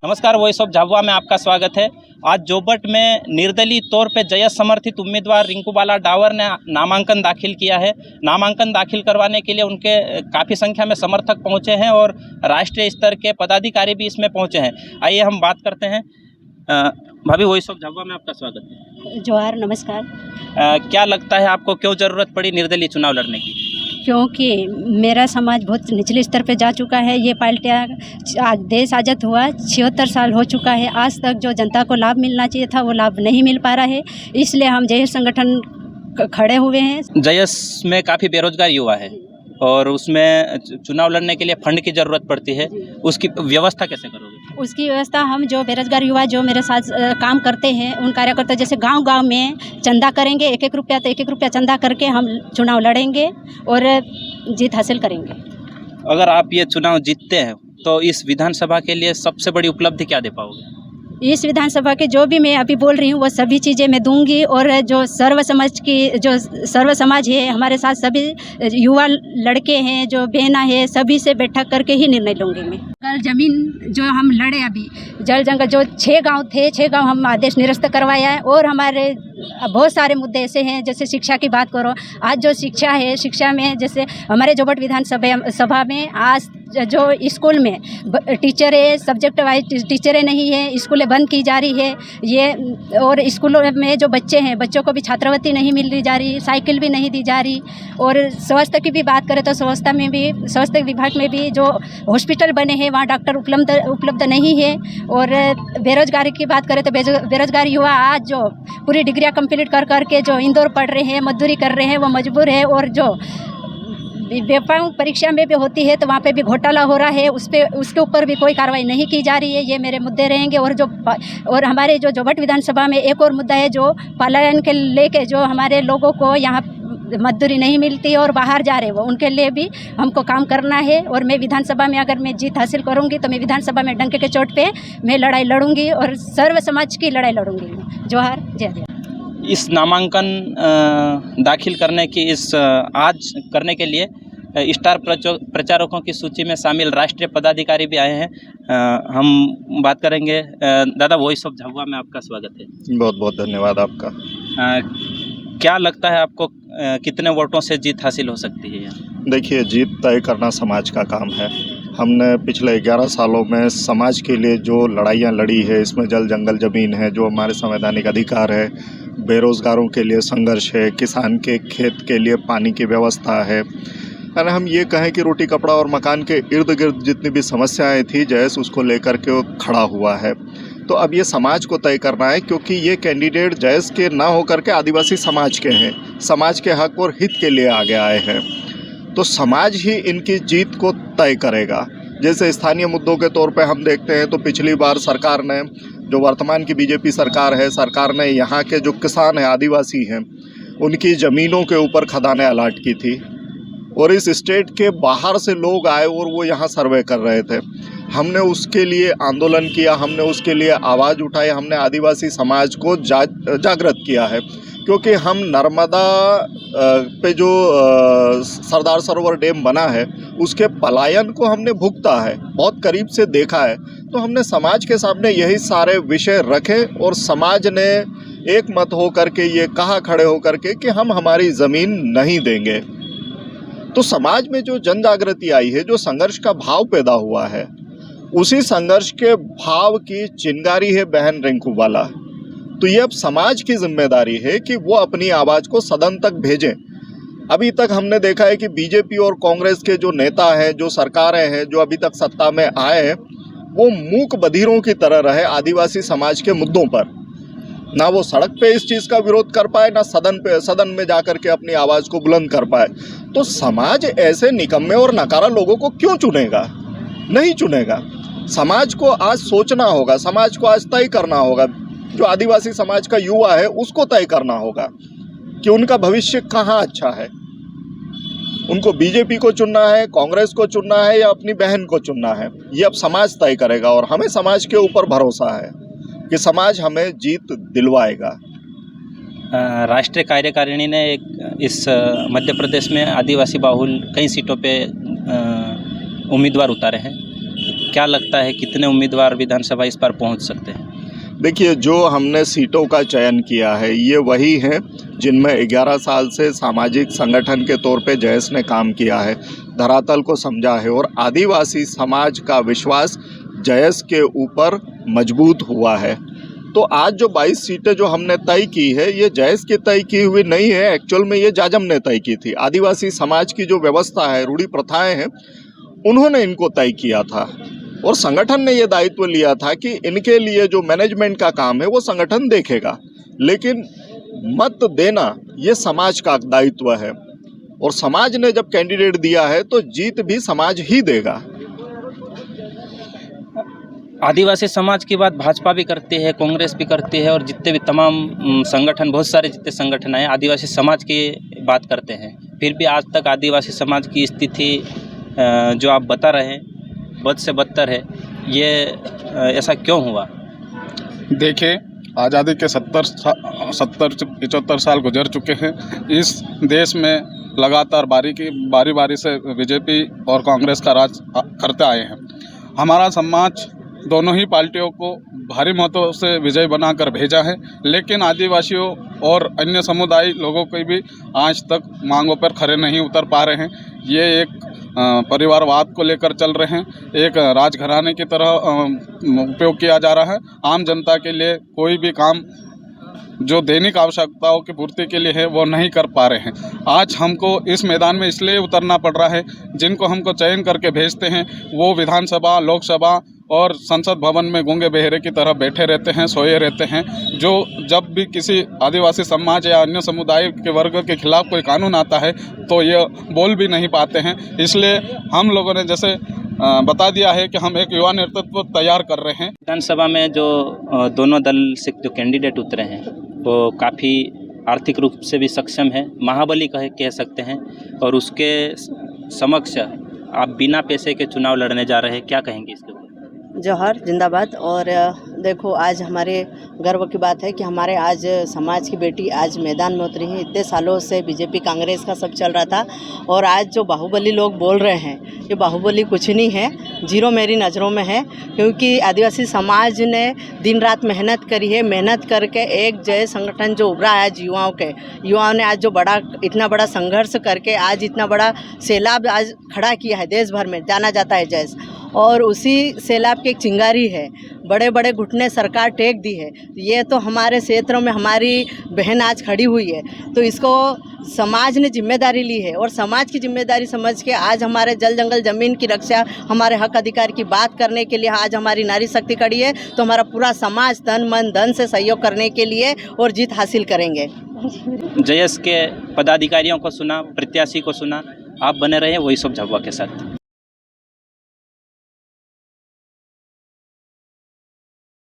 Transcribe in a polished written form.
नमस्कार, voice of Jhabua में आपका स्वागत है। आज जोबट में निर्दलीय तौर पे जयस समर्थित उम्मीदवार रिंकूबाला डावर ने नामांकन दाखिल किया है। नामांकन दाखिल करवाने के लिए उनके काफ़ी संख्या में समर्थक पहुंचे हैं और राष्ट्रीय स्तर के पदाधिकारी भी इसमें पहुंचे हैं। आइए हम बात करते हैं। भाभी, वॉइस ऑफ झाबुआ में आपका स्वागत है। जोहार, नमस्कार। क्या लगता है आपको क्यों ज़रूरत पड़ी निर्दलीय चुनाव लड़ने की? क्योंकि मेरा समाज बहुत निचले स्तर पे जा चुका है। ये पार्टियाँ देश आज़ाद हुआ 76 साल हो चुका है, आज तक जो जनता को लाभ मिलना चाहिए था वो लाभ नहीं मिल पा रहा है। इसलिए हम जयस संगठन खड़े हुए हैं। जयस में काफ़ी बेरोजगार युवा है और उसमें चुनाव लड़ने के लिए फंड की ज़रूरत पड़ती है, उसकी व्यवस्था कैसे करोगे? उसकी व्यवस्था हम जो बेरोजगार युवा जो मेरे साथ काम करते हैं उन कार्यकर्ता जैसे गांव-गांव में चंदा करेंगे, एक-एक रुपया चंदा करके हम चुनाव लड़ेंगे और जीत हासिल करेंगे। अगर आप ये चुनाव जीतते हैं तो इस विधानसभा के लिए सबसे बड़ी उपलब्धि क्या दे पाओगे? इस विधानसभा के जो भी मैं अभी बोल रही हूँ वो सभी चीज़ें मैं दूंगी और जो सर्व समाज है हमारे साथ, सभी युवा लड़के हैं, जो बहना है, सभी से बैठक करके ही निर्णय लूँगी मैं। कल जमीन जो हम लड़े अभी जल जंगल जो 6 गांव थे, 6 गांव हम आदेश निरस्त करवाया है और हमारे बहुत सारे मुद्दे ऐसे हैं। जैसे शिक्षा की बात करो, आज जो शिक्षा है, शिक्षा में जैसे हमारे जोबट विधानसभा में आज जो स्कूल में टीचरें, सब्जेक्ट वाइज टीचरें नहीं है, स्कूलें बंद की जा रही है ये, और स्कूलों में जो बच्चे हैं बच्चों को भी छात्रवृत्ति नहीं मिल जा रही, साइकिल भी नहीं दी जा रही। और स्वास्थ्य की भी बात करें तो स्वास्थ्य विभाग में भी जो हॉस्पिटल बने हैं वहाँ डॉक्टर उपलब्ध नहीं है। और बेरोजगारी की बात करें तो बेरोजगार युवा आज जो पूरी डिग्रियाँ कंप्लीट कर के जो इंदौर पढ़ रहे हैं, मजदूरी कर रहे हैं, वो मजबूर है। और जो व्यापक परीक्षा में भी होती है तो वहाँ पे भी घोटाला हो रहा है, उसके ऊपर भी कोई कार्रवाई नहीं की जा रही है। ये मेरे मुद्दे रहेंगे। और हमारे जो जोबट विधानसभा में एक और मुद्दा है जो पलायन के लेके जो हमारे लोगों को यहाँ मजदूरी नहीं मिलती और बाहर जा रहे वो, उनके लिए भी हमको काम करना है। और मैं विधानसभा में अगर मैं जीत हासिल करूँगी तो मैं विधानसभा में डंके के चोट पे मैं लड़ाई लड़ूंगी और सर्व समाज की लड़ाई लड़ूंगी। जोहार, जय जय। इस नामांकन दाखिल करने की आज करने के लिए स्टार प्रचारकों की सूची में शामिल राष्ट्रीय पदाधिकारी भी आए हैं। हम बात करेंगे। दादा, वॉइस ऑफ झाबुआ में आपका स्वागत है। बहुत बहुत धन्यवाद आपका। क्या लगता है आपको कितने वोटों से जीत हासिल हो सकती है यहाँ? देखिए, जीत तय करना समाज का काम है। हमने पिछले 11 सालों में समाज के लिए जो लड़ाइयाँ लड़ी है, इसमें जल जंगल ज़मीन है, जो हमारे संवैधानिक अधिकार है, बेरोज़गारों के लिए संघर्ष है, किसान के खेत के लिए पानी की व्यवस्था है। और हम ये कहें कि रोटी कपड़ा और मकान के इर्द गिर्द जितनी भी समस्याएं थी, जयस उसको लेकर के वो खड़ा हुआ है। तो अब ये समाज को तय करना है, क्योंकि ये कैंडिडेट जयस के ना होकर के आदिवासी समाज के हैं, समाज के हक और हित के लिए आगे आए हैं। तो समाज ही इनकी जीत को तय करेगा। जैसे स्थानीय मुद्दों के तौर पे हम देखते हैं तो पिछली बार सरकार ने, जो वर्तमान की बीजेपी सरकार है, सरकार ने यहाँ के जो किसान हैं, आदिवासी हैं, उनकी ज़मीनों के ऊपर खदानें अलाट की थी और इस स्टेट के बाहर से लोग आए और वो यहाँ सर्वे कर रहे थे। हमने उसके लिए आंदोलन किया, हमने उसके लिए आवाज़ उठाई, हमने आदिवासी समाज को जागृत किया है। क्योंकि हम नर्मदा पे जो सरदार सरोवर डैम बना है उसके पलायन को हमने भुगता है, बहुत करीब से देखा है। तो हमने समाज के सामने यही सारे विषय रखे और समाज ने एक मत हो करके ये कहा खड़े हो करके कि हम हमारी ज़मीन नहीं देंगे। तो समाज में जो जन जागृति आई है, जो संघर्ष का भाव पैदा हुआ है, उसी संघर्ष के भाव की चिंगारी है बहन रिंकूबाला। तो ये अब समाज की जिम्मेदारी है कि वो अपनी आवाज़ को सदन तक भेजें। अभी तक हमने देखा है कि बीजेपी और कांग्रेस के जो नेता हैं, जो सरकारें हैं, जो अभी तक सत्ता में आए हैं, वो मूक बधिरों की तरह रहे आदिवासी समाज के मुद्दों पर। ना वो सड़क पे इस चीज़ का विरोध कर पाए, ना सदन में जाकर के अपनी आवाज़ को बुलंद कर पाए। तो समाज ऐसे निकम्मे और नकारा लोगों को क्यों चुनेगा? नहीं चुनेगा। समाज को आज सोचना होगा, समाज को आज तय करना होगा। जो आदिवासी समाज का युवा है उसको तय करना होगा कि उनका भविष्य कहाँ अच्छा है। उनको बीजेपी को चुनना है, कांग्रेस को चुनना है या अपनी बहन को चुनना है, ये अब समाज तय करेगा। और हमें समाज के ऊपर भरोसा है कि समाज हमें जीत दिलवाएगा। राष्ट्रीय कार्यकारिणी ने इस मध्य प्रदेश में आदिवासी बाहुल कई सीटों पे उम्मीदवार उतारे हैं। क्या लगता है कितने उम्मीदवार विधानसभा इस पर पहुंच सकते हैं? देखिए, जो हमने सीटों का चयन किया है ये वही हैं जिनमें 11 साल से सामाजिक संगठन के तौर पे जयेश ने काम किया है, धरातल को समझा है और आदिवासी समाज का विश्वास जयेश के ऊपर मजबूत हुआ है। तो आज जो 22 सीटें जो हमने तय की है ये जयेश की तय की हुई नहीं है, एक्चुअल में ये जाजम ने तय की थी। आदिवासी समाज की जो व्यवस्था है, रूढ़ी प्रथाएं हैं, उन्होंने इनको तय किया था और संगठन ने ये दायित्व लिया था कि इनके लिए जो मैनेजमेंट का काम है वो संगठन देखेगा, लेकिन मत देना ये समाज का दायित्व है और समाज ने जब कैंडिडेट दिया है तो जीत भी समाज ही देगा। आदिवासी समाज की बात भाजपा भी करती है, कांग्रेस भी करती है और जितने भी तमाम संगठन, बहुत सारे जितने संगठन हैं आदिवासी समाज की बात करते हैं। फिर भी आज तक आदिवासी समाज की स्थिति जो आप बता रहे हैं बद से बदतर है, ये ऐसा क्यों हुआ? देखिए, आज़ादी के 70-75 साल गुजर चुके हैं। इस देश में लगातार बारी बारी से बीजेपी और कांग्रेस का राज करते आए हैं। हमारा समाज दोनों ही पार्टियों को भारी मतों से विजय बनाकर भेजा है, लेकिन आदिवासियों और अन्य समुदाय लोगों की भी आज तक मांगों पर खरे नहीं उतर पा रहे हैं। ये एक परिवारवाद को लेकर चल रहे हैं, एक राजघराने की तरह उपयोग किया जा रहा है। आम जनता के लिए कोई भी काम जो दैनिक आवश्यकताओं की पूर्ति के लिए है वो नहीं कर पा रहे हैं। आज हमको इस मैदान में इसलिए उतरना पड़ रहा है, जिनको हमको चयन करके भेजते हैं वो विधानसभा, लोकसभा और संसद भवन में गूंगे बहरे की तरह बैठे रहते हैं, सोए रहते हैं। जो जब भी किसी आदिवासी समाज या अन्य समुदाय के वर्ग के खिलाफ कोई कानून आता है तो ये बोल भी नहीं पाते हैं। इसलिए हम लोगों ने जैसे बता दिया है कि हम एक युवा नेतृत्व तैयार कर रहे हैं। विधानसभा में जो दोनों दल से जो कैंडिडेट उतरे हैं वो काफ़ी आर्थिक रूप से भी सक्षम है, महाबली कह सकते हैं, और उसके समक्ष आप बिना पैसे के चुनाव लड़ने जा रहे हैं, क्या कहेंगे इसके ऊपर? जौहर जिंदाबाद। और देखो, आज हमारे गर्व की बात है कि हमारे आज समाज की बेटी आज मैदान में उतरी है। इतने सालों से बीजेपी कांग्रेस का सब चल रहा था और आज जो बाहुबली लोग बोल रहे हैं ये बाहुबली कुछ नहीं है, जीरो मेरी नज़रों में है। क्योंकि आदिवासी समाज ने दिन रात मेहनत करी है, मेहनत करके एक जय संगठन जो उभरा है आज युवाओं ने आज जो इतना बड़ा संघर्ष करके आज इतना बड़ा सैलाब आज खड़ा किया है, देश भर में जाना जाता है जैस, और उसी सैलाब की एक चिंगारी है, बड़े बड़े घुटने सरकार टेक दी है। ये तो हमारे क्षेत्रों में हमारी बहन आज खड़ी हुई है, तो इसको समाज ने जिम्मेदारी ली है और समाज की जिम्मेदारी समझ के आज हमारे जल जंगल ज़मीन की रक्षा, हमारे हक अधिकार की बात करने के लिए आज हमारी नारी शक्ति खड़ी है। तो हमारा पूरा समाज तन मन धन से सहयोग करने के लिए और जीत हासिल करेंगे। जयेश के पदाधिकारियों को सुना, प्रत्याशी को सुना, आप बने रहे वही सब झब्बा के साथ।